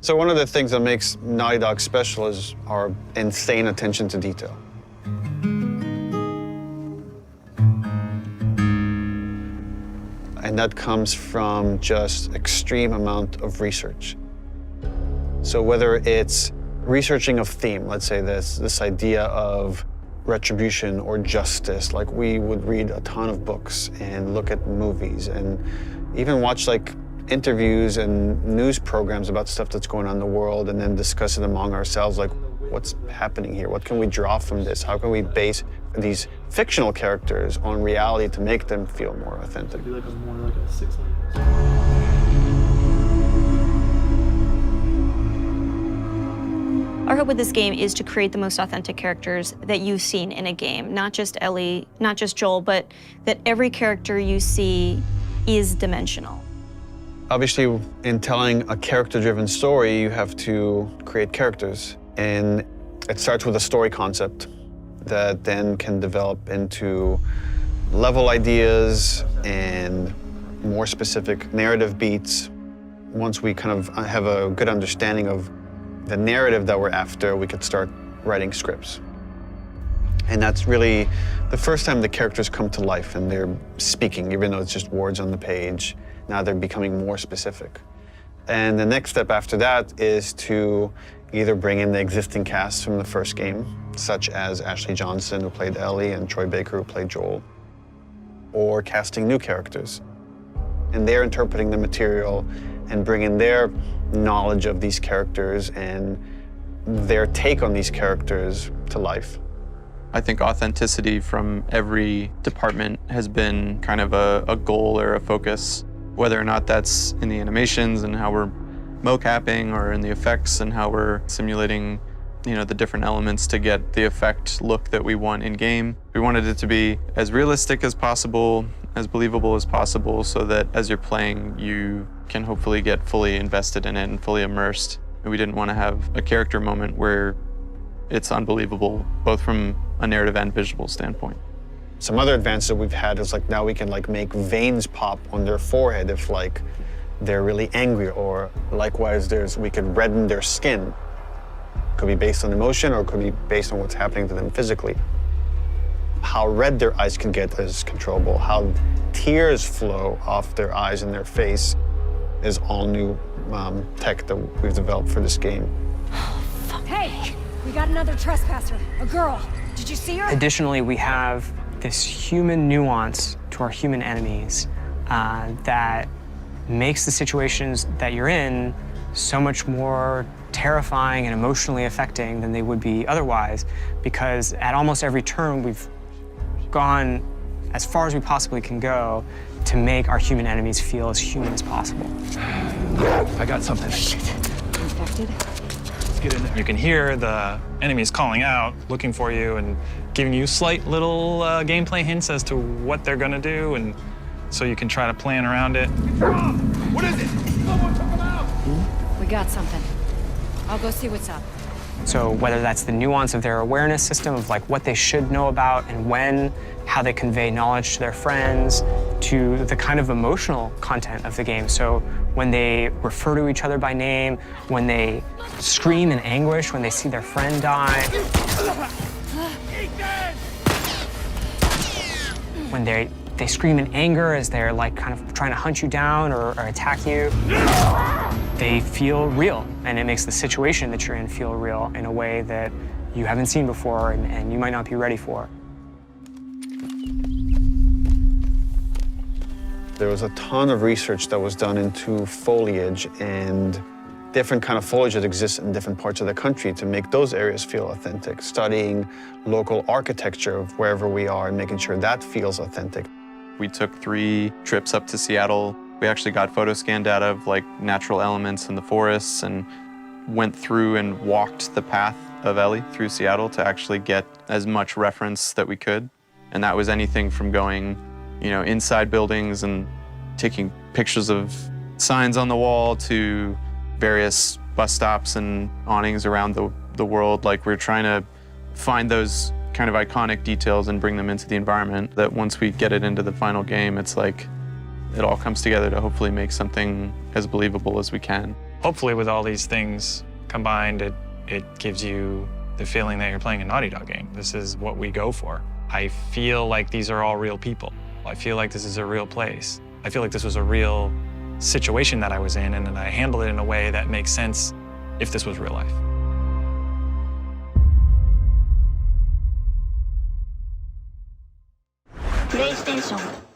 So one of the things that makes Naughty Dog special is our insane attention to detail. And that comes from just extreme amount of research. So whether it's researching a theme, let's say this idea of retribution or justice, like we would read a ton of books and look at movies and even watch like interviews and news programs about stuff that's going on in the world and then discuss it among ourselves, like what's happening here? What can we draw from this? How can we base these fictional characters on reality to make them feel more authentic? Be like more like a 6. Our hope with this game is to create the most authentic characters that you've seen in a game. Not just Ellie, not just Joel, but that every character you see is dimensional. Obviously, in telling a character-driven story, you have to create characters. And it starts with a story concept that then can develop into level ideas and more specific narrative beats. Once we kind of have a good understanding of the narrative that we're after, we could start writing scripts. And that's really the first time the characters come to life and they're speaking, even though it's just words on the page. Now they're becoming more specific. And the next step after that is to either bring in the existing cast from the first game, such as Ashley Johnson, who played Ellie, and Troy Baker, who played Joel, or casting new characters. And they're interpreting the material and bringing their knowledge of these characters and their take on these characters to life. I think authenticity from every department has been kind of a goal or a focus, whether or not that's in the animations and how we're mocapping or in the effects and how we're simulating, the different elements to get the effect look that we want in game. We wanted it to be as realistic as possible, as believable as possible, so that as you're playing, you can hopefully get fully invested in it and fully immersed. And we didn't want to have a character moment where it's unbelievable, both from a narrative and visual standpoint. Some other advances that we've had is like now we can like make veins pop on their forehead if like they're really angry, or likewise we could redden their skin. Could be based on emotion or could be based on what's happening to them physically. How red their eyes can get is controllable. How tears flow off their eyes and their face is all new tech that we've developed for this game. Hey, we got another trespasser, a girl. Did you see her? Additionally, we have this human nuance to our human enemies that makes the situations that you're in so much more terrifying and emotionally affecting than they would be otherwise, because at almost every turn we've gone as far as we possibly can go to make our human enemies feel as human as possible. I got something. Infected? Let's get in there. You can hear the enemies calling out, looking for you, and giving you slight little gameplay hints as to what they're gonna do, and so you can try to plan around it. What is it? Someone took him out! We got something. I'll go see what's up. So whether that's the nuance of their awareness system of like what they should know about and when, how they convey knowledge to their friends, to the kind of emotional content of the game. So when they refer to each other by name, when they scream in anguish, when they see their friend die, when they scream in anger as they're like kind of trying to hunt you down or attack you. They feel real, and it makes the situation that you're in feel real in a way that you haven't seen before and you might not be ready for. There was a ton of research that was done into foliage and different kind of foliage that exists in different parts of the country to make those areas feel authentic, studying local architecture of wherever we are and making sure that feels authentic. We took 3 trips up to Seattle. We actually got photo scan data of like natural elements in the forests and went through and walked the path of Ellie through Seattle to actually get as much reference that we could. And that was anything from going, inside buildings and taking pictures of signs on the wall to various bus stops and awnings around the world. Like we're trying to find those kind of iconic details and bring them into the environment that once we get it into the final game, it's like it all comes together to hopefully make something as believable as we can. Hopefully with all these things combined, it gives you the feeling that you're playing a Naughty Dog game. This is what we go for. I feel like these are all real people. I feel like this is a real place. I feel like this was a real situation that I was in, and then I handled it in a way that makes sense if this was real life. PlayStation